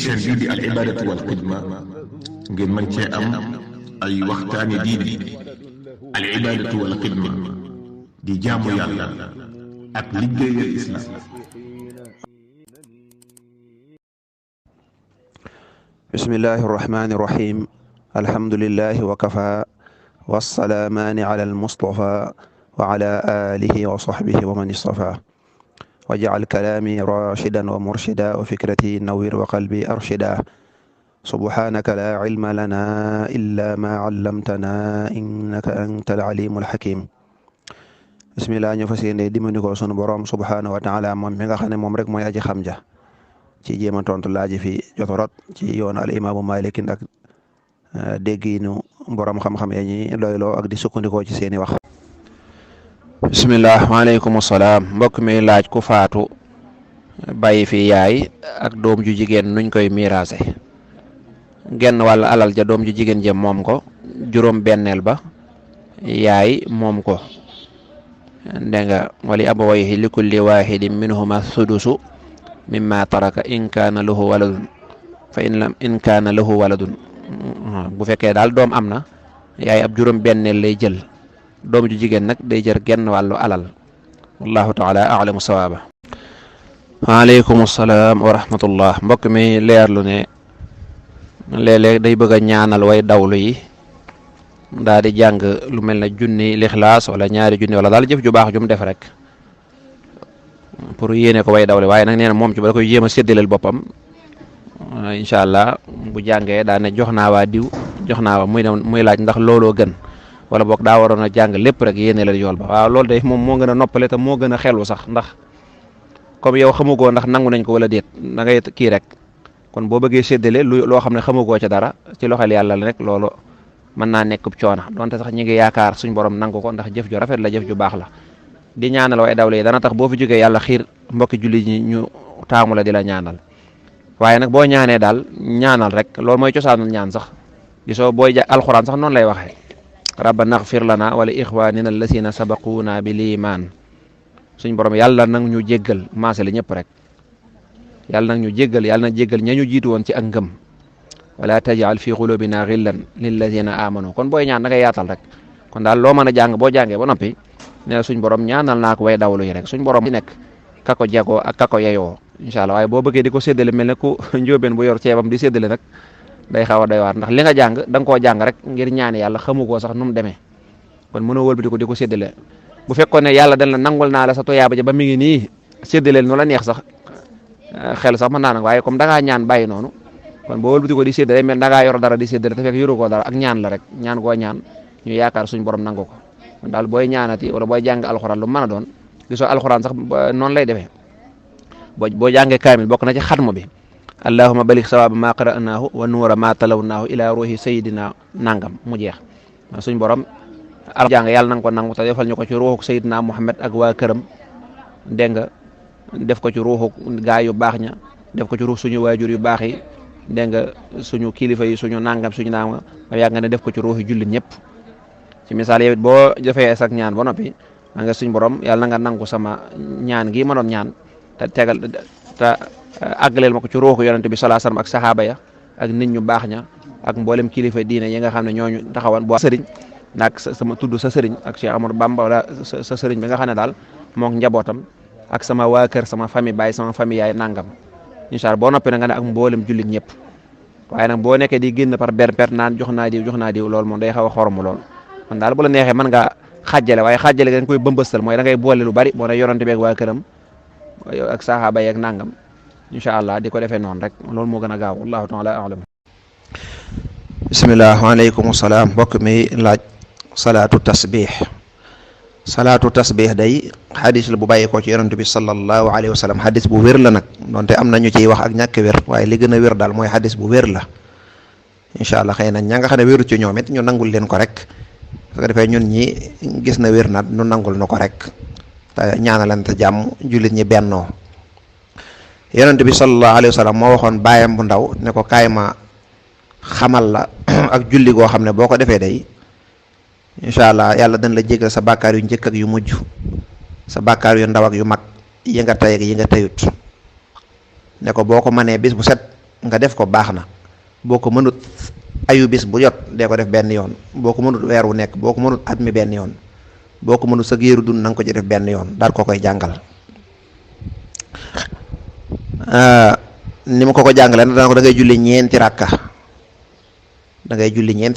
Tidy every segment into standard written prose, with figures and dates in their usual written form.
chaîne bii di al ibadatu wal xidma ngeen mën cee am ay waxtaani diine. al ibadatu wal xidma di jaamu yàlla ak liggéeyal islam. bismillahi irrahmani irrahim alhamdulillahi wa kafa wassalaamaani ala almustafa wa ala alihi wa sahbihi wa man istafa waj'al kalaami rashidan wa murshida wa fikrati nawwir wa qalbi arshida subhanaka la ilma lana illa ma allamtana innaka anta al-alimul hakim. bismillah ñu fas yéene dimbali ko sunu borom subhanahu wa taala moom mi nga xam ne moom rek mooy aji xam ja ci jéem a tontu laaji fi jotorot ci yoonu al imaamu malikin ak dégginu borom xam-xam ya ñi doyloo ak di sukkandikoo ci seeni wax. bismillah waaleykum salaam. mbokk mi laaj ku faatu bàyyi fi yaay ak doom ju jigéen nuñ koy miraase. genn wàll alal ja doom ju jigéen ja moom ko, juróom benneel ba yaay moom ko. dégg nga wali abawayhi li kulli waahidin minhuma sudusu mimma taraka in kaana lahu waladun fa in kaana lahu waladun. bu fekkee daal doom am na, yaay ab juróom benneel lay jël, doom ju jigéen nag day jël genn wàllu alal. wallahu taala a'lamu sawaaba. waaleykum salaam wa rahmatullah. mbokk mi leerlu ne léeg-léeg day bëgg a ñaanal way dawlu yi, daa di jàng lu mel ne junni lixlaas wala ñaari junni wala daal jëf ju baax jum def rek pour yéene ko way dawle, waaye nag nee na moom ci ba da koy jéem a séddaleel boppam. incha allah bu jàngee daa ne jox naa waa diw, jox naa waa muy laaj ndax looloo gën wala boog daa waroon a jàng lépp rek yéene leen yool ba. waaw loolu day moom moo gën a noppale te moo gën a xelu sax, ndax comme yow xamugoo ndax nangu nañ ko wala déet, da ngay kii rek. kon boo bëggee séddale loo xam ne xamugoo ca dara ci loxol yàlla la rek, loolu mën naa nekk coona, donte sax ñi ngi yaakaar suñ borom nangu ko ndax jëf ju rafet la, jëf ju baax la. di ñaanal way dawle yi dana tax boo fi jógee yàlla xiir mbokki julli ñi ñu taamu la di la ñaanal. waaye nag boo ñaanee daal ñaanal rek, loolu mooy cosaanul ñaan sax. gisoo booy alxuraan sax noonu lay waxee, rabbana ighfir lana wa li ikhwanina alladhina sabaquna bil iman. suñ borom yàlla nag ñu jéggal maasale ñëpp rek, yàlla nag ñu jéggal, yàlla na jéggal ña ñu jiitu woon ci ak ngëm. wala tajal fi qulubina ghillan lilladhina amanu. kon booy ñaan da ngay yaatal rek. kon daal loo mën a jàng boo jàngee ba noppi ne suñ borom ñaanal naa ko way dawlu yi rek, suñ borom di nekk ka ko jagoo ak ka ko yeyoo incha allah. waaye boo bëggee di ko séddale mel ne ku njóobeen bu yor ceebam di séddale nag day xaw a doy waar, ndax li nga jàng da nga koo jàng rek ngir ñaani yàlla, xamu koo sax nu mu demee. kon mënoo wëlbati ko di ko séddale. bu fekkoon ne yàlla dañ la nangul naa la sa toyaaba ja ba mi ngi nii, séddaleel nu la neex sax xel sax mën naa nag, waaye comme da ngaa ñaan bàyyi noonu, kon boo wëlbati ko di séddale mel da ngaa yor dara di séddale te fekk yoru koo dara, ak ñaan la rek, ñaan goo ñaan ñu yaakaar suñ borom nangu ko. kon daal booy ñaanati wala booy jàng alxuraan lu mën a doon, gisoo alxuraan sax noonu lay defee. boo jàngee kaamil bokk na ci xatmu bi, allahumma balig sawaaba ma qara'naahu wa nuura ma talawnaahu ila ruuhi sayidina nangam mu jeex. suñ borom al jàng yàlla nanga ko nangu te defal ñu ko ci ruuxuk sayidina Muhammad ak waa këram, dégg nga def ko ci ruuxuk gaa yu baax ña, def ko ci ruux suñu waajur yu baax yi, dégg nga suñu kilifa yi, suñu nangam suñu nangam ba yàgg nga ne def ko ci ruuxi jullit ñëpp. ci misaal yow it boo defee sak ñaan ba noppi nga suñ borom yàlla na nga nangu sama ñaan gi ma doon ñaan te tegal te àggaleel ma ko ci ruuxu yonente bi sallallahu alayhi wasallam ak saxaaba ya ak nit ñu baax ña ak mboolem kilifa diine yi nga xam ne ñooñu taxawan boo sëriñ ndax sama tudd sa sëriñ ak Cheikh Amadou Bamba wala sa sëriñ bi nga xam ne daal mook njabootam ak sama waa kër, sama famille baay, sama famille yaay nangam. incha allah boo noppee na nga ne ak mboolem jullit ñëpp. waaye nag boo nekkee di génn par ber naan jox naa diw loolu moom day xaw a xoromu lool. kon daal bu la neexee mën ngaa xàjjale, waaye xàjjale dañ koy bëmbëstal, mooy da ngay boole lu bari boo ne yonante bi ak waa këram ak saxaaba yi ak nangam. incha allah di ko defee noonu rek, loolu moo gën a gaaw. wallahu taala a'lam. bismillah waaleykum salaam. mbokk mi laaj salaatu tasbih. salaatu tasbih day xadis la bu bàyyi ko ci yonante bi sallallahu alayhi wa sallam. xadis bu wér la nag, donte am na ñu ciy wax ak ñàkk wér, waaye li gën a wér daal mooy xadis bu wér la. incha allah xëy na ña nga xam ne wéru ci ñoom it ñu nangul leen ko rek, su ko defee ñun ñi gis na wér na ñu nangul nu ko rek te ñaanalante jàmm, jullit ñi bennoo. yonent bi sallallahu alayhi wa sallam moo waxoon baayam bu ndaw ne ko kaay ma xamal la ak julli goo xam ne boo ko defee day incha allah yàlla dañ la jégal sa bàkkaar yu njëkk ak yu mujj, sa bàkkaar yu ndaw ak yu mag, yi nga tay ak yi nga tayut. ne ko boo ko mënee bis bu set nga def ko baax na boo ko mënut ayu bis bu jot dee ko def benn yoon boo ko mënut weer wu nekk boo ko mënut at mi benn yoon boo ko mënut sa géeru dund na nga ko ci def benn yoon daal ko koy jàngal ni ma ko jàngale nag dana ko da ngay julli ñeenti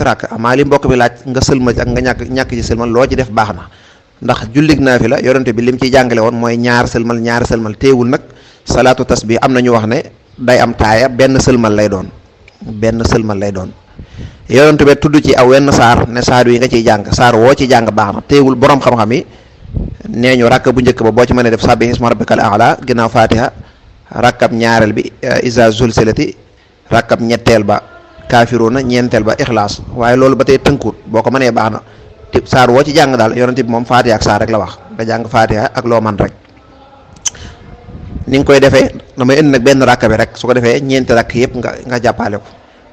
rakka amaa li mbokk bi laaj nga sëlmal ak nga ñàkk ci sëlmal loo ci def baax na ndax jullig naafila yonente bi lim ci jàngale woon mooy ñaar sëlmal téewul nag salaatu tasbih am na ñu wax ne day am taaya benn sëlmal lay doon yonente bi tudd ci aw wenn saar ne saar yi nga ciy jàng saar woo ci jàng baax na téewul boroom xam-xam yi nee ñu rakk bu njëkk ba boo ci mënee def sabbih isma rabbikal a'la ginnaaw fatiha rakkab ñaareel bi iza zulsilati rakkab ñetteel ba kaafiruuna ñeenteel ba ixlaas waaye loolu ba tey tënkuut boo ko mënee baax na te saar woo ci jàng daal yonente bi moom fatiha ak saar rek la wax nga jàng fatiha ak loo man rek ni nga koy defee damay indi nag benn rakk bi rek su ko defee ñeenti rakk yëpp nga jàppale ko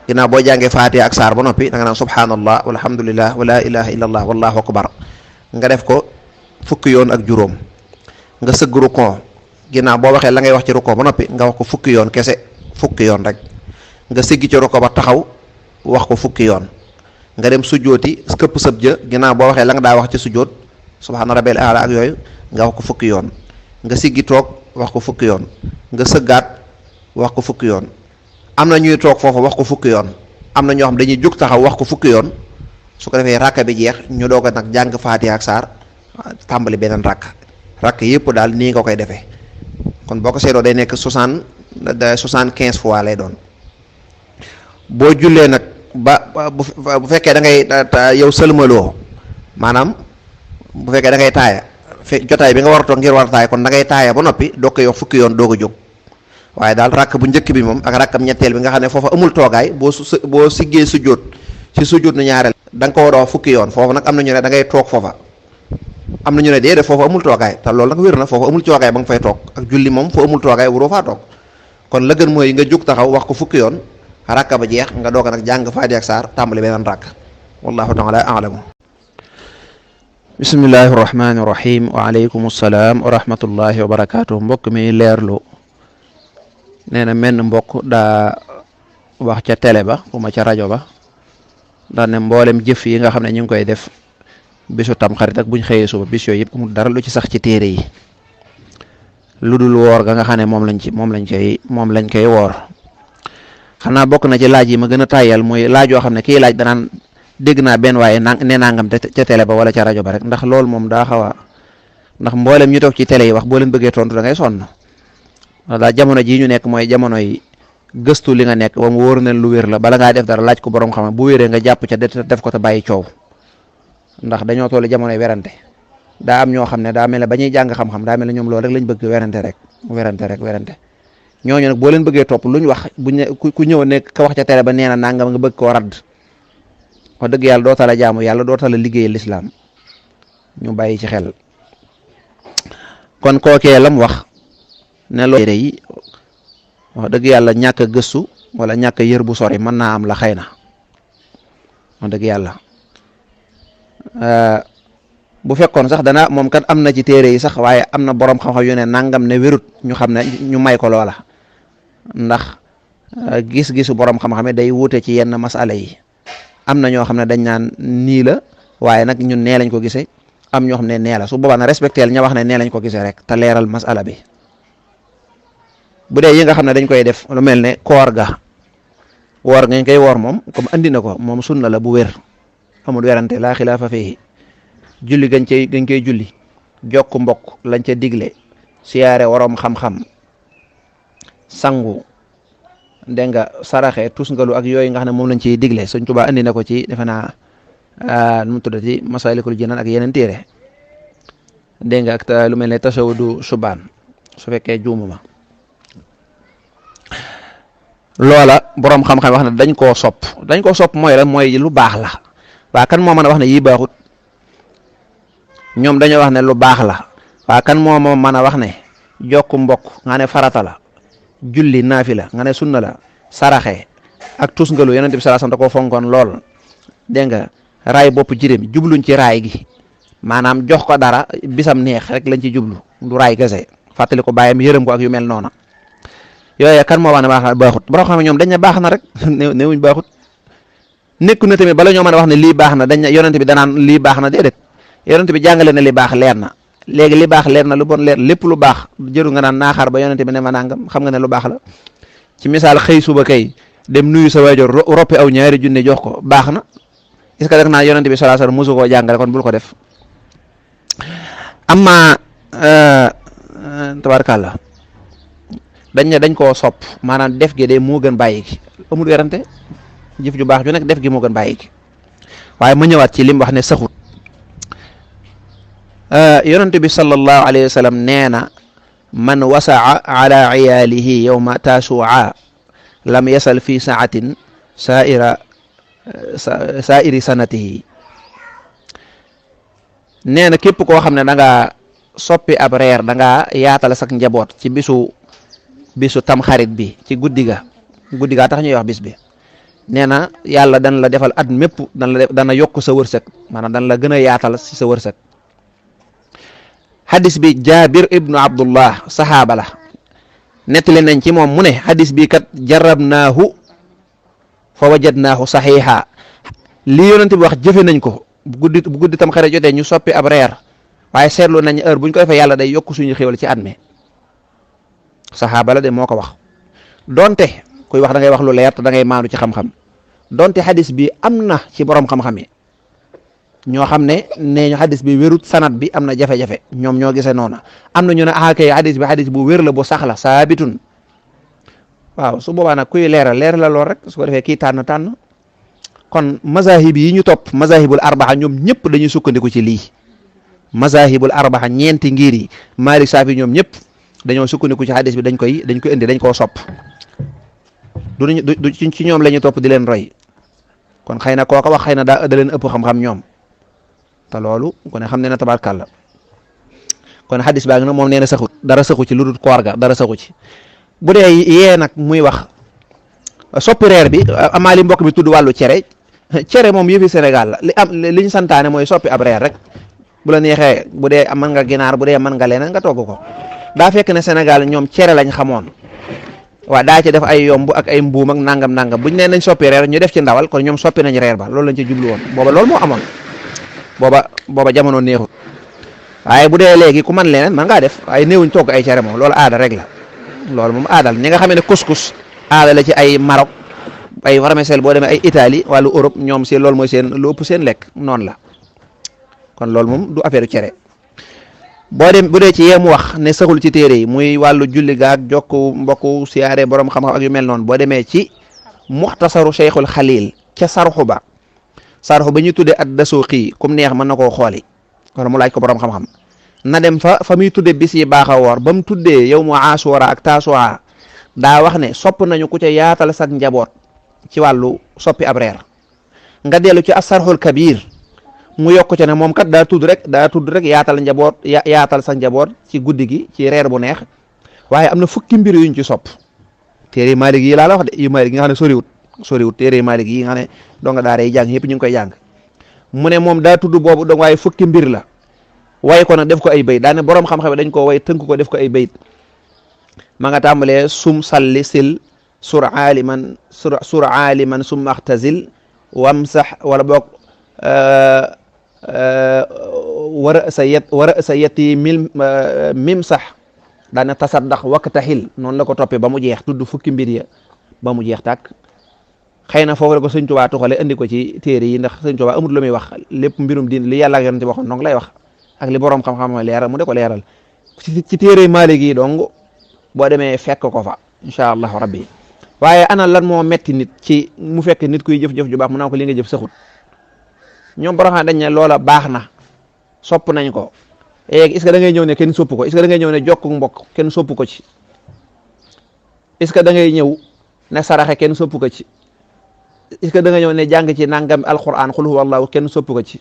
ginnaaw boo jàngee fatiha ak saar ba noppi da nga naan subhanallah walhamdulillah wala ilaha illallah wallahu akbar nga def ko fukki yoon ak juróom nga sëgg rukon ginnaaw boo waxee la ngay wax ci rukon ba noppi nga wax ko fukki yoon kese fukki yoon rek nga siggi ci rukon ba taxaw wax ko fukki yoon nga dem sujjooti këpp sëb jë ginnaaw boo waxee la nga daa wax ci sujjoot subhaana rabbil aala ak yooyu nga wax ko fukki yoon nga siggi toog wax ko fukki yoon nga sëggaat wax ko fukki yoon am na ñuy toog foofu wax ko fukki yoon am na ñoo xam dañuy jóg taxaw wax ko fukki yoon su ko defee rakka bi jeex ñu doog a nag jàng faatiha ak saar tàmbali beneen rakk yëpp daal nii nga koy defee kon boo ko seetloo day nekk 75 fois lay doon boo jullee nag bu fekkee da ngay yow sëlmaloo maanaam bu fekkee da ngay taaya jotaay bi nga war a toog ngir war a taaya kon da ngay taaya ba noppi doo koy wax fukki yoon doog a jóg waaye daal rakk bu njëkk bi moom ak rakkam ñetteel bi nga xam ne foofa amul toogaay boo siggee sujjóot ci sujjóot na ñaareel da nga ko war a wax fukki yoon foofu nag am na ñu ne da ngay toog foofa am na ñu ne déedéet foofu amul toogaay te loolu nag wér na foofu amul toogaay ba nga fay toog ak julli moom foo amul toogaay waroo faa toog kon la gën mooy nga jóg taxaw wax ko fukki yoon rakka ba jeex nga doog a nag jàng faatiha ak saar tàmbali beneen rakk wallahu taala a'lamu bismillahi rahmaani rahim wa aleykum salaam wa rahmatullahi wa barakaatu mbokk mi leerlu nee na menn mbokk daa wax ca télé ba xuma ca rajo ba daa ne mboolem jëf yi nga xam ne ñu ngi koy def bisu tam xarit ak buñ xëyee suba bis yooyu yëpp amul dara lu ci sax ci téere yi lu dul woor ga nga xam ne moom lañ koy woor xanaa bokk na ci laaj yi ma gën a tàyyal mooy laaj yoo xam ne kii laaj danaan dégg naa benn waaye ne nangam ca télé ba wala ca rajo ba rek ndax loolu moom daa xaw a ndax mboolem ñu toog ci télé yi wax boo leen bëggee tontu da ngay sonn daa jamono jii ñu nekk mooy jamono yi gëstu li nga nekk ba mu wóor ne lu wér la bala ngaa def dara laaj ko borom xam bu wéree nga jàpp ca def ko te bàyyi coow ndax dañoo toll jamonoy werante daa am ñoo xam ne daa mel ne ba ñuy jàng xam-xam daa mel ne ñoom loolu rek lañ bëgg werante ñooñu nag boo leen bëggee topp luñ wax ku ñëw nekk ka wax ca télé ba nee na nangam nga bëgg koo radd wax dëgg yàlla doo tala jaamu yàlla doo tala liggéeyal lislaam ñu bàyyi ci xel kon kookee lam wax ne loolu yi wax dëgg yàlla ñàkk a gëstu wala ñàkk a yër bu sori mën naa am la xëy na wax dëgg yàlla bu fekkoon sax dana moom kat am na ci téere yi sax waaye am na borom xam-xam yu ne nangam ne wérut ñu xam ne ñu may ko loola ndax gis-gisu borom xam-xam day wuute ci yenn masala yi am na ñoo xam ne dañ naan nii la waaye nag ñun nee lañ ko gisee am ñoo xam ne nee la su boobaa na respecté ña wax ne nee lañ ko gisee rek te leeral masala bi bu dee yi nga xam ne dañ koy def lu mel ne koor ga woor ngañ koy woor moom comme andi na ko moom sunna la bu wér amul werante laa xilaafa fii julli gañ koy julli jokk mbokk lañ ca digle siyaare waroom xam-xam sangu dégg nga saraxe tusngalu ak yooyu nga xam ne moom lañ ciy digle Sëñ Tuubaa andi na ko ci defe naa nu mu tuddati Masaalikul Jinaan ak yeneen téere dégg nga ak lu mel ne tasawudu subaan su fekkee juumuma loola boroom xam-xam wax ne dañ koo sopp mooy rek mooy lu baax la waa kan moo mën a wax ne yii baaxut ñoom dañoo wax ne lu baax la waa kan moo mën a wax ne jokk mbokk nga ne farata la julli naafila nga ne sunna la saraxe ak tusngalu Yonent bi sallallahu alayhi wasallam da koo fonkoon lool dégg nga raay bopp jirim jubluñ ci raay gi maanaam jox ko dara bisam neex rek lañ ci jublu du raay gese fàttali ko bàyyam yërëm ko ak yu mel noona yooye kan moo wax ne baaxut borom xam ñoom dañ ne baax na rek newuñ baaxut. nekku na tamit bala ñoo mën a wax ne lii baax na dañ ne yonent bi danaan lii baax na déedéet yonent bi jàngale na li baax leer na léegi li baax leer na lu bon leer lépp lu baax jëru nga naan naaxaar ba yonent bi ne ma nangam xam nga ne lu baax la. ci misaal xëy suba kay dem nuyu sa waajur roppi aw ñaari junne jox ko baax na est-ce que dag naa yonent bi sallallahu alayhi wasallam mosu koo jàngale kon bul ko def. amma tabarkàlla dañ ne dañ koo sopp maanaam def gi de moo gën bàyyi gi amul werante jëf ju baax ju nekk def gi moo gën bàyyi gi waaye ma ñëwaat ci lim wax ne saxut yonent bi sallallahu alayhi wa sallam nee na man wasaa ala iyaalihi yawma tasua lam yasal fi saatin saairi sanatihi nee na képp koo xam ne da nga soppi ab reer da nga yaatal sak njaboot ci bisu tamxarit bi ci guddi ga tax ñuy wax bis bi nee na yàlla dan la defal at mépp dana yokk sa wërsëg maanaam dan la gën a yaatal si sa wërsëg. hadis bi Jaabir ibnu Abdullah saxaaba la nettali nañ ci moom mu ne hadis bi kat jarabnaahu fa wajadnaahu saxiixa li yonent bi wax jëfe nañ ko bu guddi tam xare jotee ñu soppi ab reer waaye seetlu nañ heure buñ ko defee yàlla day yokk suñu xéwal ci at mi saxaaba la de moo ko wax donte kuy wax da ngay wax lu leer te da ngay maandu ci xam-xam donte hadis bi am na ci borom xam-xam yi ñoo xam ne nee ñu hadis bi wérut sanat bi am na jafe-jafe ñoom ñoo gisee noona am na ñu ne kay hadis bu wér la bu sax la saabitun waaw su boobaa nag kuy leeral la lool rek su ko defee kii tànn kon mazahib yi ñu topp mazahibul arbaxa ñoom ñëpp dañuy sukkandiku ci lii mazahibul arbaxa ñeenti ngir yi Maalik Saafi ñoom ñëpp dañoo sukkandiku ci hadis bi dañ koy indi dañ koo sopp du ci ñoom la ñuy topp di leen roy kon xëy na kooka wax xëy na da leen ëpp xam-xam ñoom te loolu kon xam ne na tabaarkàlla kon hadis baa ngi nag moom nee na saxut dara saxu ci lu dul koor ga dara saxu ci bu dee yee nag muy wax soppi reer bi amaali mbokk mi tudd wàllu cere moom yëfi Sénégal la li ñu santaane mooy soppi ab reer rek bu la neexee bu dee mën nga ginaar bu dee mën nga leneen nga togg ko daa fekk ne Sénégal ñoom cere lañ xamoon waaw daa ci def ay yomb ak ay mbuum ak nangam buñ nee nañ soppi reer ñu def ci ndawal kon ñoom soppi nañ reer ba loolu lañ ci jublu woon booba loolu moo amoon booba jamono neexut waaye bu dee léegi ku man leneen man ngaa def ay néewuñ togg ay cere moom loolu aada rek la loolu moom aadal ñi nga xam ne couscous aada la ci ay Maroc ay vermicelle boo demee ay Italie wàllu Europe ñoom si loolu mooy seen lu ëpp seen lekk noonu la kon loolu moom du affaire cere bu dee ci yee mu wax ne saxul ci téere yi muy wàllu julli gaag jokku mbokku siyaare borom xam-xam ak yu mel noonu boo demee ci muxtasaru Cheikhul Xalil ca sarxu ba ñu tuddee at Dasuuqi kum neex mën na koo xooli wala mu laaj ko borom xam-xam na dem fa muy tuddee bis yi baax a woor ba mu tuddee yow mu Ashura ak Tasu'a daa wax ne sopp nañu ku ca yaatal sak njaboot ci wàllu soppi ab reer nga dellu ci as-Sarxul Kabir mu yokk ci ne moom kat daa tudd rek yaatal sa njaboot ci guddi gi ci reer bu neex waaye am na fukki mbir yuñ ci sopp téere Maalik yi laa la wax de yu Maalik yi nga xam ne soriwut téere Maalik yi nga xam ne donga daara yi jàng yëpp ñu ngi koy jàng mu ne moom daa tudd boobu donc waaye fukki mbir la way ko nag def ko ay bayit daane borom xam-xam dañ ko way tënk ko def ko ay bayit ma nga tàmbalee sum salli sil sur aaliman summa axtazil wamsax wala boog wara sa yeti mim sax daane tasaddax waktaxil noonu la ko toppee ba mu jeex tudd fukki mbir ya ba mu jeex tàkk xëy na foofu la ko sëñ Tuubaa tuxale indi ko ci téere yi ndax sëñ Tuubaa amul lu muy wax lépp mbirum diin li yàlla ak yonent waxoon donc lay wax ak li borom xam-xam leeral mu de ko leeral ci téere Maalik yi donc boo demee fekk ko fa incha allahu rabbi waaye ana lan moo metti nit ci mu fekk nit kuy jëf-jëf ju baax mu naan ko li nga jëf saxut ñoom borom xam dañ ne loola baax na sopp nañ ko est ce que da ngay ñëw ne kenn sopp ko est ce que da ngay ñëw ne jokk mbokk kenn sopp ko ci est ce que da ngay ñëw ne saraxe kenn sopp ko ci est ce que da nga ñëw ne jàng ci nangam alquran xul huwa allahu kenn sopp ko ci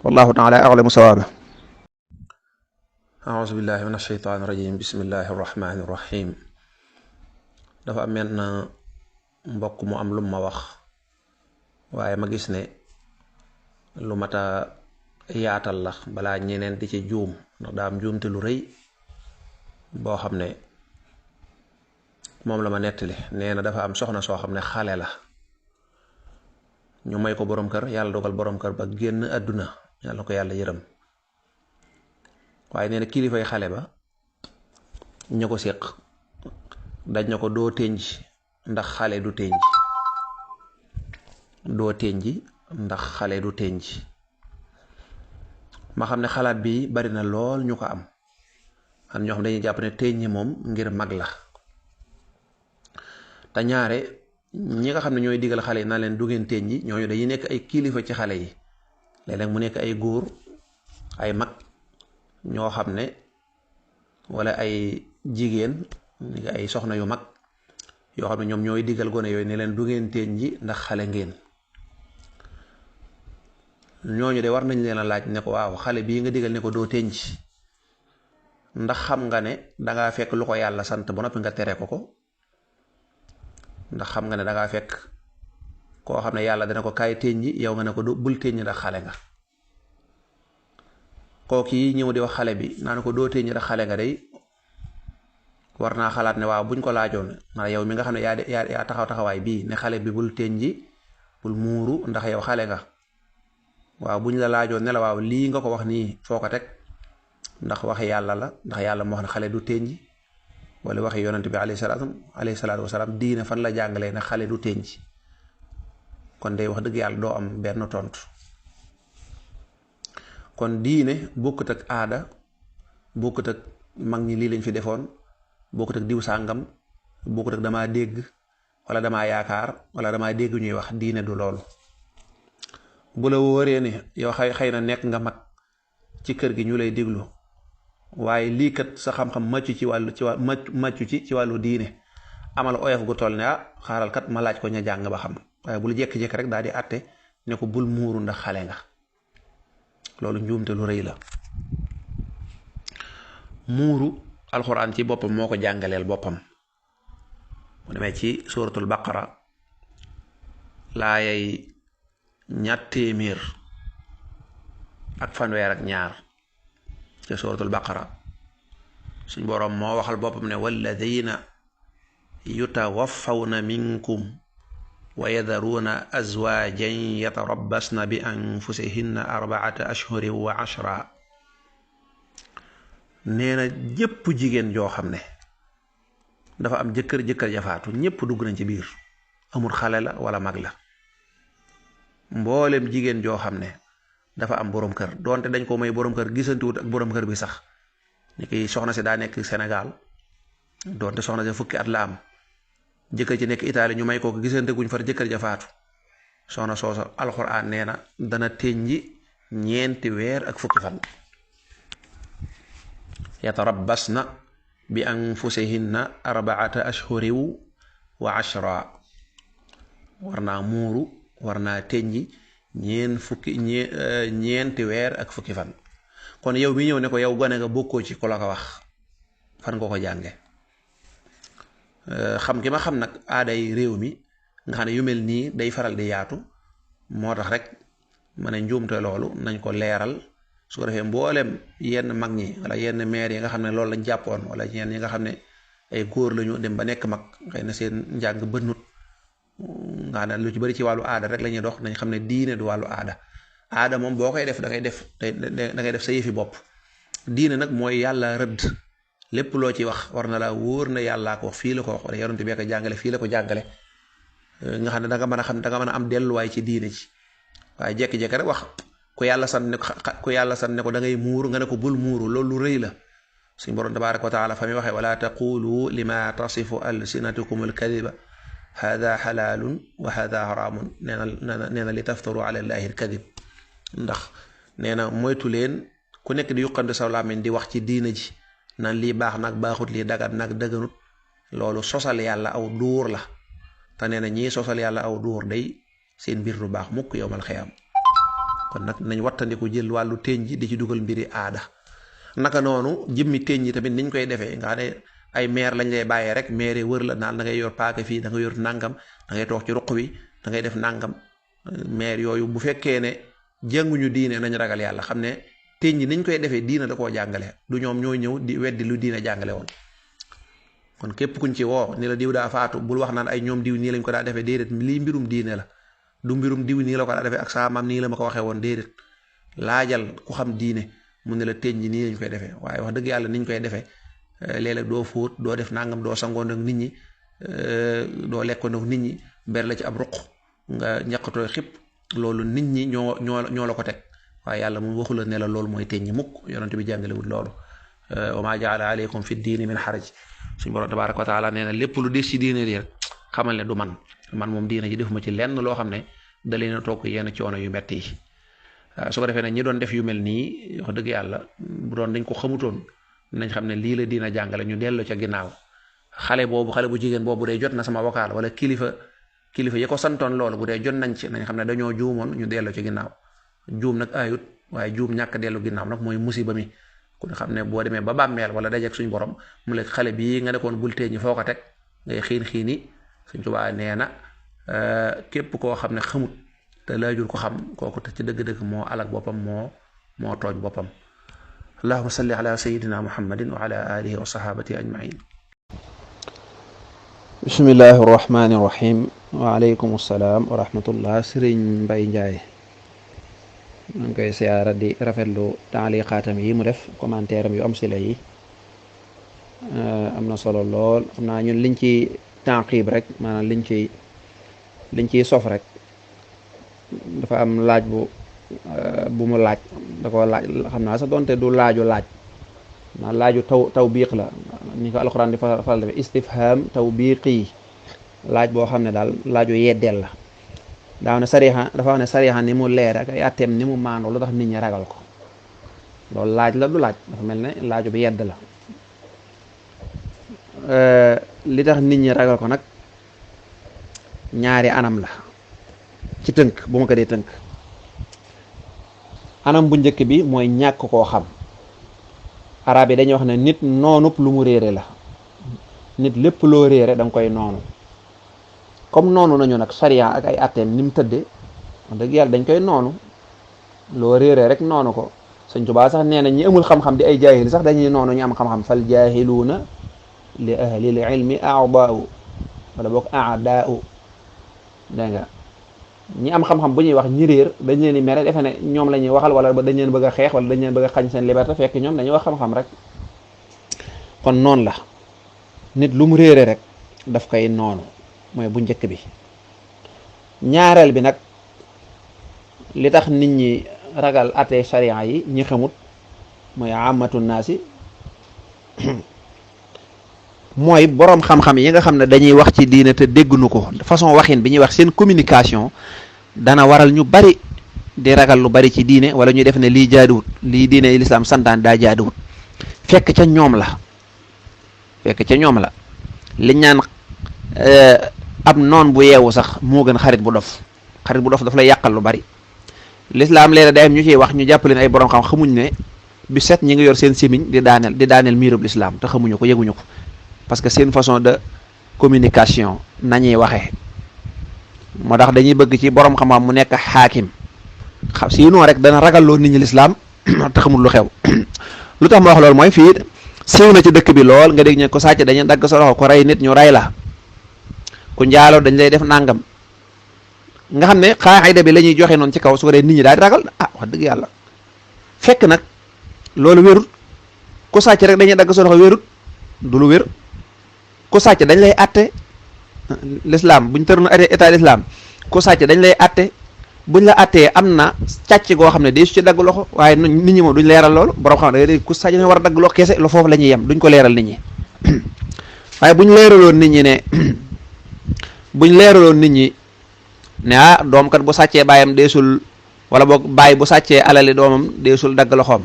wallahu taala a'lamu sawaaba aouzu billahi min asheytaani rajim bismillahi arrahmani irrahim dafa am menn mbokk mu am lu ma wax waaye ma gis ne lu mata yaatal la balaa ñeneen di ci juum ndax daa am juumte lu rëy boo xam ne moom la ma nettali nee na dafa am soxna soo xam ne xale la ñu may ko borom kër, yàlla dogal borom kër ba génn àdduna, yàlla ko yàlla yërëm. waaye nee na kilifay xale ba ña ko séq dañ na ko doo tënj ndax xale du tënj, doo tënj ndax xale du tënj. ma xam ne xalaat bi bari na lool ñu ko am ñoo xam dañuy jàpp ne tënj moom ngir mag la. te ñaare ñi nga xam ne ñooy digal xale yi naa leen du ngeen tënj, ñooñu dañuy nekk ay kilifa ci xale yi. léeg-léeg mu nekk ay góor, ay mag ñoo xam ne wala ay jigéen ay soxna yu mag yoo xam ne ñoom ñooy digal gone yooyu ne leen du ngeen tënj ndax xale ngeen. ñooñu de war nañ leen a laaj ne ko waaw xale bii nga digal ne ko doo tënj ndax xam nga ne dangaa fekk lu ko yàlla sant ba noppi nga tere ko ndax xam nga ne dangaa fekk koo xam ne yàlla dana ko kaay tënj yow nga ne ko bul tënj ndax xale nga. kooki ñëw di wax xale bi naa ne ko doo tënj ndax xale nga day war naa xalaat ne waaw buñ ko laajoon na yow mi nga xam ne yaa taxawaay bii ne xale bi bul tënj bul muuru ndax yow xale nga. waaw buñ la laajoon ne la waaw lii nga ko wax nii foo ko teg, ndax waxi yàlla la, ndax yàlla moo wax ne xale du tënj, wala waxi yonent bi alayhi salaatu wasalaam diine fan la jàngalee ne xale du tënj. kon day wax dëgg yàlla doo am benn tontu. kon diine bokkut ak aada, bokkut ak mag ñi lii lañ fi defoon, bokkut ak diw sàngam, bokkut ak damaa dégg wala damaa yaakaar wala damaa dégg ñuy wax. diine du loolu. bu la wóoree ne yow xëy na nekk nga mag ci kër gi ñu lay déglu, waaye lii kat sa xam-xam màccu ci wàllu diine, amal oyof gu toll ne xaaral kat ma laaj ko ña jàng ba xam. waaye bul jékki-jékki rek daal di àtte ne ko bul muuru ndax xale nga. loolu njuumte lu rëy la. muuru alxuraan ci boppam moo ko jàngaleel boppam. bu demee ci suuratul baqara laayay 200 ak fanweer ak ñaar ci suuratul baqara suñ boroom moo waxal boppam ne walladina yutawaffawna minkum wa yadaruuna azwaajan yatarabbasna bi anfusihinna 4 ashhurin wa 10. nee na jëpp jigéen joo xam ne dafa am jëkkër jafaatu ñépp dugg nañ ci biir, amul xale la wala mag la. mboolem jigéen joo xam ne dafa am borom kër, doonte dañ ko may borom kër gisantiwut ak borom kër bi sax, ni ki soxna si daa nekk Sénégal, doonte soxna si fukki at la am, jëkkër ci nekk Italie ñu may kooku gisante guñ far jëkkër ja faatu, soxna soosa alxuraan nee na dana tënji 4 weer ak fukki fan. yatarabbasna bi anfusihinna 4 ashhurin wa 10. war naa muuru, war naa tënji 4 weer ak fukki fan. kon yow mi ñëw ne ko yow gone nga bokkoo ci ku la ko wax, fan nga ko jànge? xam gi ma xam nag aaday réew mi nga xam ne yu mel nii day faral di yaatu, moo tax rek ma ne njuumte loolu nañ ko leeral, su ko defee mboolem yenn mag ñi wala yenn maire yi nga xam ne loolu lañ jàppoon, wala ñenn ñi nga xam ne ay góor lañu dem ba nekk mag, xëy na seen njàng bënnut, nga xam ne lu ci bari ci wàllu aada rek la ñuy dox, nañ xam ne diine du wàllu aada. aada moom boo koy def da ngay def sa yëfi bopp. diine nag mooy yàlla rëdd, lépp loo ci wax war na la wóor na yàllaa ko wax, fii la ko wax, wala yonent bi ko jàngale, fii la ko jàngale, nga xam ne da nga mën a am delluwaay ci diine ci. waaye jékki-jékki rek wax ku yàlla san ne ko da ngay muuru nga ne ko bul muuru, loolu lu rëy la. suñ borom tabaaraka wa taala fa muy waxee wala taqulu lima tasifu alsinatukum alkadiba hada xalaalun wa hada haraamun, nee na li taftaru ala llahi alkadib. ndax nee na moytu leen ku nekk di yuqante saw làmmiñ di wax ci diina ji naan lii baax nag baaxut, lii dagat nag dëgganut, loolu sosal yàlla aw duur la. te nee na ñii sosal yàlla aw duur day seen mbir du baax mukk yowmal xiyaam. kon nag nañ wattandiku jël wàllu tënj di ci dugal mbiri aada. naka noonu jëmmi tënj tamit niñ koy defee nga xam ne ay maire lañ lay bàyyee rek, maire wër la naan da ngay yor paaka fii, da nga yor nàngam, da ngay toog ci ruq wi, da ngay def nàngam. maire yooyu bu fekkee ne jànguñu diine nañ ragal yàlla, xam ne tënj niñ koy defee diina da koo jàngale, du ñoom ñoo ñëw di weddi lu diina jàngale woon. kon képp kuñ ci woo ni la diw daa faatu bul wax naan ay ñoom diw nii lañ ko daa defee déedéet lii mbirum diine la du mbirum diw nii la ko daa defee ak saa maam nii la ma ko waxee woon déedéet laajal ku xam diine mu ne la teñ ñi nii lañ koy defee waaye wax dëgg yàlla niñ koy defee léeg-léeg doo fóot doo def nangam doo sangoon ak nit ñi doo lekkoon ak nit ñi ber la ci ab ruq nga ñaqatooy xip loolu nit ñi ñoo la ko teg waaye yàlla moom waxu la ne la loolu mooy teñ ñi mukk yonent bi jàngalewul loolu wa maa jaala aleykum fi diini min xaraj suñu borom tabaaraka wa taala nee na lépp lu des ci diine di rek xamal ne du man moom diine ji defuma ci lenn loo xam ne da leen a toog yenn coono yu metti yi su ko defee nag ñi doon def yu mel nii wax dëgg yàlla bu doon dañ ko xamutoon nañ xam ne lii la diina jàngale ñu dellu ca ginnaaw xale bu jigéen boobu bu dee jot na sama vocal wala kilifa yi ko santoon loolu bu dee jot nañ ci nañ xam ne dañoo juumoon ñu dellu ca ginnaaw juum nag ayut waaye juum ñàkk dellu ginnaaw nag mooy musiba mi ku ne xam ne boo demee ba bàmmeel wala dajeek suñ borom mu la xale bii nga nekkoon bul tee ñi foo ko teg ngay xiini Sëñ Tuubaa nee na képp koo xam ne xamut te laajul ko xam kooku te ci dëgg-dëgg moo alak boppam moo tooñ boppam allahumma salli ala sayyidina muhammadin wa ala alihi wa sahabatihi ajmain bismillahi rahmani rahim waaleykum salaam wa rahmatullah Sëriñ Mbay Njaay maa ngi koy siyaara di rafetlu taaliqaatam yi mu def commentaire am yu am sila yi am na solo lool xam naa ñun liñ ci tànqiib rek maanaam liñ ciy sof rek dafa am laaj bu mu laaj da ko laaj xam naa sax doonte du laaju laaju tawbiq la ni ko alxuraan di faral defe istifham tawbiqi laaj boo xam ne daal laaju yeddeel la dafa wax ne sariha ni mu leer ak ay atteem ni mu maandoo lu tax nit ñi ragal ko loolu laaj la du laaj dafa mel ne laaju bi yedd la li tax nit ñi ragal ko nag ñaari anam la ci tënk bu ma ko dee tënk anam bu njëkk bi mooy ñàkk koo xam arab yi dañuy wax ne nit noonub lu mu réere la nit lépp loo réere da nga koy noonu comme noonu nañu nag sariya ak ay atteem ni mu tëdde wax dëgg yàlla dañ koy noonu loo réere rek noonu ko Sëñ Tuubaa sax nee na ñi amul xam-xam di ay jaahil sax dañuy noonu ñu am xam-xam fal jaahiluuna li ahlil ilmi a'daa'u wala boog a'daa'u dégg nga ñi am xam-xam bu ñuy wax ñi réer dañ leen di mere defe ne ñoom la ñuy waxal wala dañ leen bëgg a xeex wala dañ leen bëgg a xañ seen liberté fekk ñoom dañuy wax xam-xam rek kon noonu la nit lu mu réere rek daf koy noonu mooy bu njëkk bi ñaareel bi nag li tax nit ñi ragal ate sharia yi ñi xamut mooy amatu naasi mooy boroom xam-xam yi nga xam ne dañuy wax ci diine te dégguñu ko façon waxin bi ñuy wax seen communication dana waral ñu bari di ragal lu bari ci diine wala ñu def ne lii jaaduwut lii diine lislaam santaan daa jaaduwut fekk ca ñoom la liñ naan ab noon bu yeewu sax moo gën xarit bu dof daf lay yàqal lu bari lislaam léeg-léeg day am ñu ciy wax ñu jàpp leen ay boroom xam xamuñ ne bi set ñi ngi yor seen simiñ di daaneel miirub lislaam te xamuñu ko yëguñu ko parce que seen façon de communication nañuy waxee moo tax dañuy bëgg ci boroom xam-xam mu nekk xaakim sinon rek dana ragalloo nit ñi lislaam te xamul lu xew lu tax ma wax loolu mooy fii siiw na ci dëkk bi lool nga dégg ñu ko sàcc dañuy dagg sa loxo ko rey nit ñu rey la ku njaaloo dañ lay def nàngam nga xam ne xaaxayda bi la ñuy joxe noonu ci kaw su ko dee nit ñi daal di ragal wax dëgg yàlla fekk nag loolu wérut ku sàcc rek dañuy dagg sa loxo wérut du lu wér ku sàcc dañ lay atte l'islam buñ tëroon état l'islam ku sàcc dañ lay atte buñ la attee am na càcc goo xam ne day su ci dagg loxo waaye nit ñi moom duñ leeral loolu borom xam ne ku sàcc dañu war a dagg loxo kese lu foofu la ñuy yem duñ ko leeral nit ñi waaye buñ leeraloon nit ñi ne doom kat bu sàccee baayam deesul wala boog baay bu sàccee alali doomam deesul dagg loxoom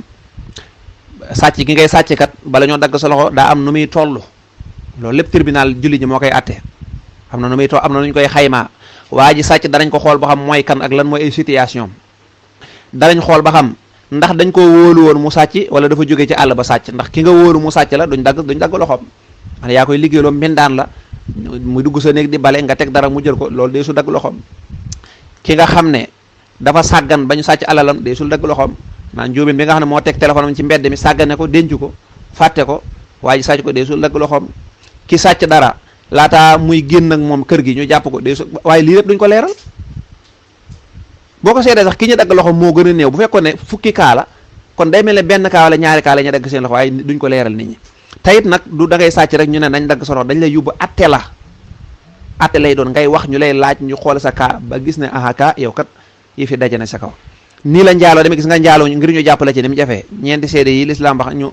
sàcc gi ngay sàcc kat bala ñoo dagg sa loxo daa am nu muy toll loolu lépp tribunal julli ñi moo koy atte am na nu muy toll am na nu ñu koy xaymaa waa ji sàcc danañ ko xool ba xam mooy kan ak lan mooy ay situation danañ xool ba xam ndax dañ ko wóolu woon mu sàcc wala dafa jógee ci àll ba sàcc ndax ki nga wóolu mu sàcc la duñ dagg loxoom man yaa koy liggéeyloo mbindaan la mu dugg sa néeg di bale nga teg dara mu jël ko loolu dee su dagg loxoom ki nga xam ne dafa sàggan ba ñu sàcc alalam dee sul dagg loxoom naan njóobeen bi nga xam ne moo teg téléphone am ci mbedd mi sàggane ko denc ko fàtte ko waa ji sàcc ko dee sul dagg loxoom ki sàcc dara laataa muy génn ak moom kër gi ñu jàpp ko waaye lii lépp duñ ko leeral. boo ko seetee sax ki ñu dagg loxo moo gën a néew bu fekkoon ne fukki kaa la kon day mel ne benn kaa wala ñaari kaa la ñu dagg seen loxo waaye duñ ko leeral nit ñi tayit nag du da ngay sàcc rek ñu ne nañ dagg sa loxo dañ lay yóbbu atte la atte lay doon ngay wax ñu lay laaj ñu xool sa kaa ba gis ne aha kaa yow kat yi fi daje na sa kaw. nii la njaaloo demee gis nga njaaloo ngir ñu jàppale ci ni mu jafee ñeenti seede yi lislaam wax ñu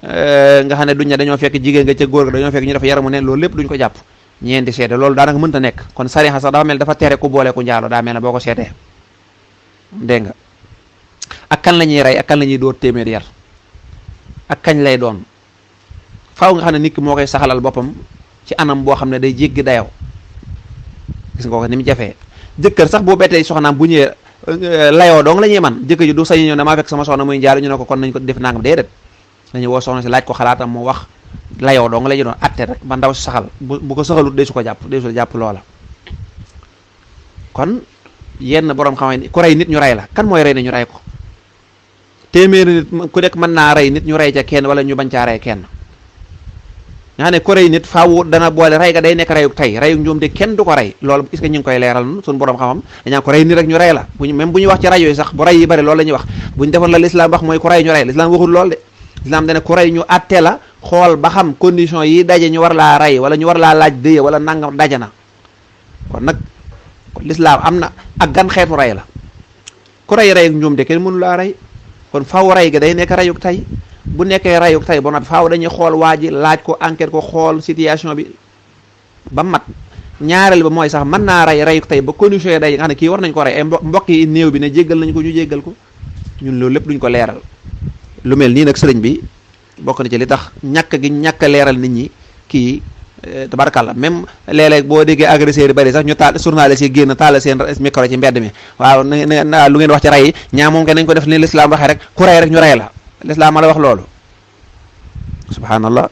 nga xam ne duñ ne dañoo fekk jigéen nga ca góor ga dañoo fekk ñu def yaramu neen loolu lépp duñ ko jàpp ñeenti seede loolu daanaka mënta nekk kon sariya sax dafa mel dafa tere ku boole ku njaaloo daa mel ne boo ko seetee dégg nga ak kan la ñuy rey ak kan la ñuy dóor téeméer yar ak kañ lay doon faaw nga xam ne nit ki moo koy saxalal boppam ci anam boo xam ne day jéggi dayaw gis nga ko ni mu jafee jëkkër sax boo bettee soxnaam bu ñëwee layoo dong la ñuy man jëkkër ji du sañu ñëw damaa fekk sama soxna muy njaalu ñu ne ko kon nañ ko def nangam déedéet dañuy woo soxna si laaj ko xalaatam mu wax layoo dong la ñu doon atte rek ba ndaw si saxal bu ko saxalut dee su ko jàpp dee su jàpp loola kon yenn borom xam ne ku rey nit ñu rey la kan mooy rey ne ñu rey ko téeméeri nit ku nekk mën naa rey nit ñu rey ca kenn wala ñu bañ caa rey kenn nga xam ne ku rey nit faaw dana boole rey ga day nekk reyuk tey reyuk njuum te kenn du ko rey loolu est-ce que ñu ngi koy leeral nun suñu borom xam-xam dañaa ko rey nit rek ñu rey la buñu même bu ñuy wax ci rajo yi sax bu rey yi bari loolu la ñuy wax bu ñu defoon la lislaam wax mooy ku rey ñu rey lislaam waxul lool de lislaam dane ku rey ñu atte la xool ba xam condition yi daje ñu war laa rey wala ñu war laa laaj dëye wala nangam daje na kon nag lislaam am na ak gan xeetu rey la ku rey reyuk njuum te kenn mënu laa rey kon faaw rey ga day nekk reyuk tey bu nekkee rayuk tey ba noppi faaw dañuy xool waa ji laaj ko enquête ko xool situation bi ba mat ñaareel ba mooy sax mën naa rayuk tey ba condition yi day nga xam ne kii war nañ ko rey ay mbokk yi néew bi ne jéggal nañ ko ñu jéggal ko ñun loolu lépp duñ ko leeral lu mel nii nag sëriñ bi bokk na ci li tax ñàkk gi ñàkk leeral nit ñi kii tabarkàlla même léeg-léeg boo déggee agresseur yi bari sax ñu taal journaliste yi génn taal seen micro ci mbedd mi waaw na lu ngeen wax ci rey yi ñaa moom ke nañ ko def ni lislaam waxee rek ku rey rek ñu rey la lislaam la wax loolu subhanallah